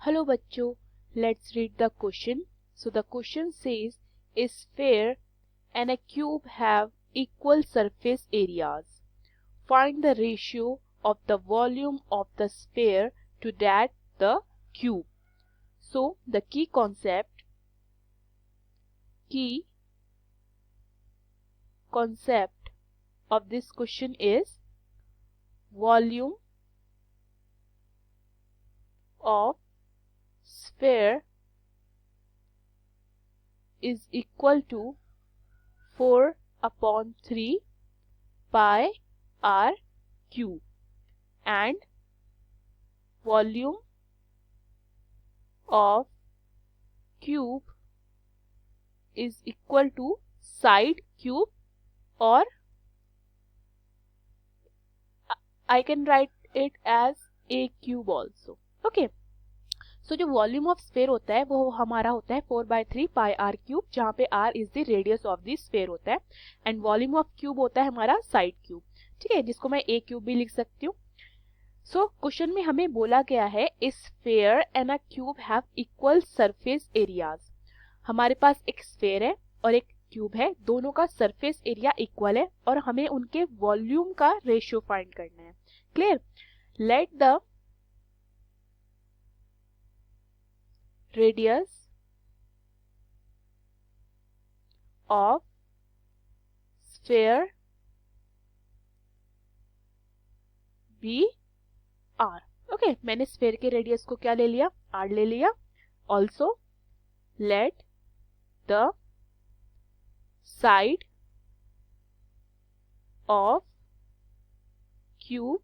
Hello बच्चों, let's read the question. So the question says, a sphere and a cube have equal surface areas. Find the ratio of the volume of the sphere to that the cube. So the key concept of this question is volume of sphere is equal to 4/3 pi r cube and volume of cube is equal to side cube, or I can write it as a cube also. Okay. सो जो volume of sphere होता है वो हमारा होता है 4/3 pi r cube, जहाँ पे r is the radius of the sphere होता है, एंड वॉल्यूम ऑफ क्यूब होता है हमारा साइड क्यूब. ठीक है, जिसको मैं a क्यूब भी लिख सकती हूँ. सो क्वेश्चन में हमें बोला गया है a sphere and a cube have equal surface areas. हमारे पास एक स्फेयर है और एक क्यूब है, दोनों का सरफेस एरिया इक्वल है और हमें उनके वॉल्यूम का रेशियो फाइंड करना है. Clear? Let the radius of sphere be r. Okay, मैंने स्फेयर के रेडियस को क्या ले लिया? r ले लिया. Also let the side of cube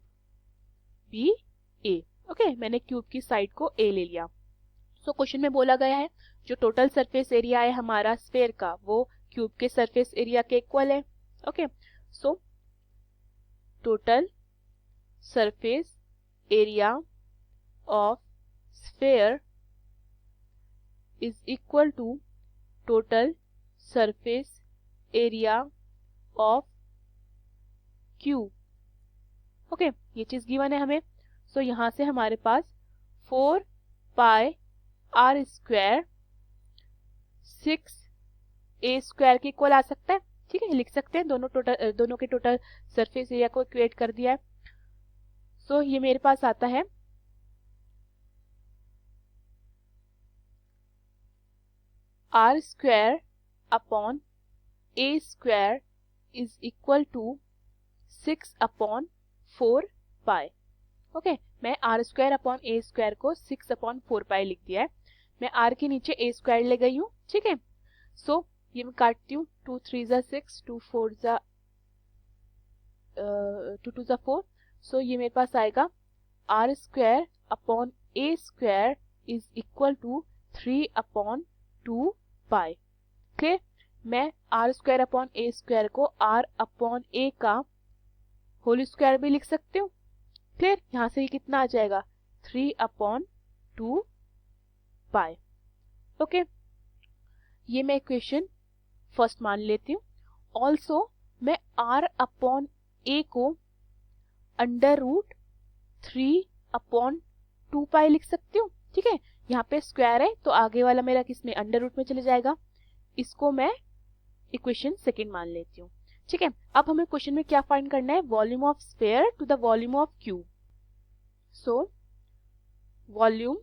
be a. Okay, मैंने क्यूब की साइड को a ले लिया. सो क्वेश्चन में बोला गया है जो टोटल सरफेस एरिया है हमारा स्फेयर का वो क्यूब के सरफेस एरिया के इक्वल है. Okay, so total surface area of sphere is equal to total surface area of cube. Okay, ये चीज गिवन है हमें. सो यहां से हमारे पास 4 पाई आर स्क्वायर 6a² के इक्वल आ सकता है. ठीक है, लिख सकते हैं. दोनों के टोटल सरफेस एरिया को इक्वेट कर दिया है. सो ये मेरे पास आता है r² upon a² is equal to 6/4 pi. Okay, मैं r² अपॉन a² को 6/4 पाई लिख दिया है. मैं r के नीचे a² ले गई हूँ. ठीक है, सो ये मैं काटती हूँ. 2 3 6, 2 4 2 2 4. सो ये मेरे पास आएगा r² upon a² is equal to 3/2 pi. Clear? मैं r² अपॉन a² को r अपॉन a का होल स्क्वायर भी लिख सकती हूँ. क्लियर? यहां से ये कितना आ जाएगा? 3/2 पाई. ओके, ये मैं इक्वेशन फर्स्ट मान लेती हूँ. ऑल्सो मैं r अपॉन a को √3/2 पाई लिख सकती हूँ. ठीक है, यहाँ पे स्क्वायर है तो आगे वाला मेरा किसमें? अंडर रूट में चले जाएगा. इसको मैं इक्वेशन सेकेंड मान लेती हूँ. ठीक है, अब हमें क्वेश्चन में क्या फाइंड करना है? Volume of sphere to the volume of cube. So volume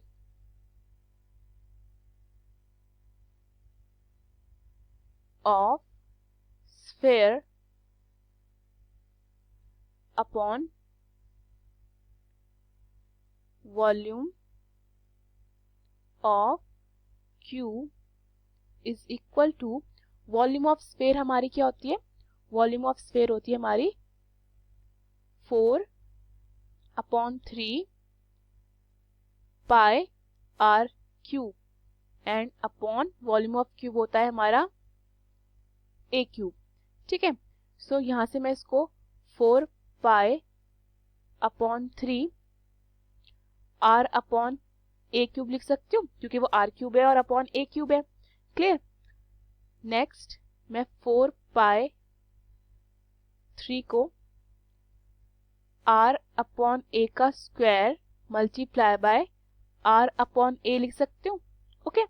of sphere upon volume of cube is equal to volume of sphere हमारी क्या होती है? वॉल्यूम ऑफ स्फेयर होती है हमारी 4/3 pi r cube and upon volume of cube होता है हमारा a क्यूब. ठीक है, सो यहां से मैं इसको 4 पाई/3 r अपॉन a क्यूब लिख सकती हूँ क्योंकि वो r क्यूब है और अपॉन a क्यूब है. क्लियर? नेक्स्ट मैं 4/3 को r अपॉन a का square multiply by r upon a लिख सकते हो। ओके,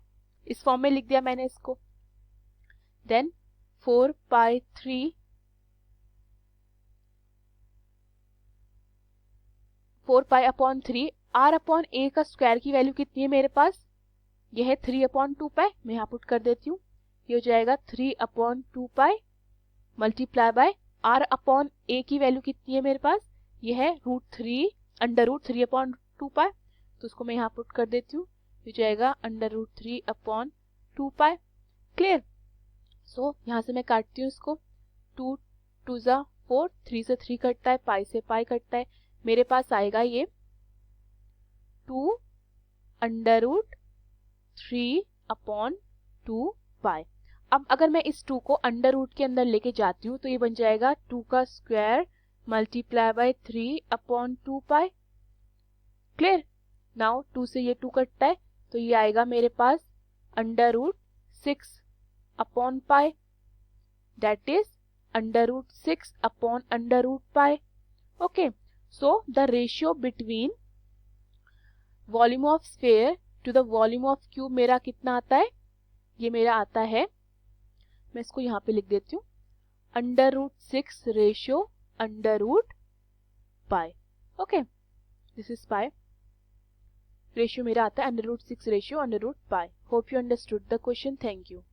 इस फॉर्म में लिख दिया मैंने इसको। Then 4 pi 3 upon 3, r upon a का स्क्वायर की वैल्यू कितनी है मेरे पास, यह है 3 अपॉन 2 पाई। मैं यहाँ पुट कर देती हूँ, ये हो जाएगा 3 upon 2 pi multiply by r upon a की वैल्यू कितनी है मेरे पास, ये है √3 अंडर रूट 3 अपॉन 2 पाई। तो उसको मैं यहाँ पुट कर देती हूँ, ये हो जाएगा अंडर √3 अपॉन 2 पाई। क्लियर। सो यहाँ से मैं काटती हूँ इसको, 2 2 जा 4, 3 से 3 कटता है, पाई से पाई कटता है, मेरे पास आएगा ये 2 अंडर रूट 3 अपॉन 2 पाई। अब अगर मैं इस 2 को अंडर रूट के अंदर लेके जाती हूँ तो ये बन जाएगा 2 का square multiply by 3 upon 2 pi. Clear. Now 2 से ये 2 कटता है तो ये आएगा मेरे पास under root 6 upon pi, that is under root 6 upon under root pi. Okay, so the ratio between volume of sphere to the volume of cube मेरा कितना आता है, ये मेरा आता है, मैं इसको यहाँ पे लिख देती हूँ, under root 6 ratio under root pi. Okay, this is pi, ratio मेरा आता है under root 6 ratio under root pi. Hope you understood the question. Thank you.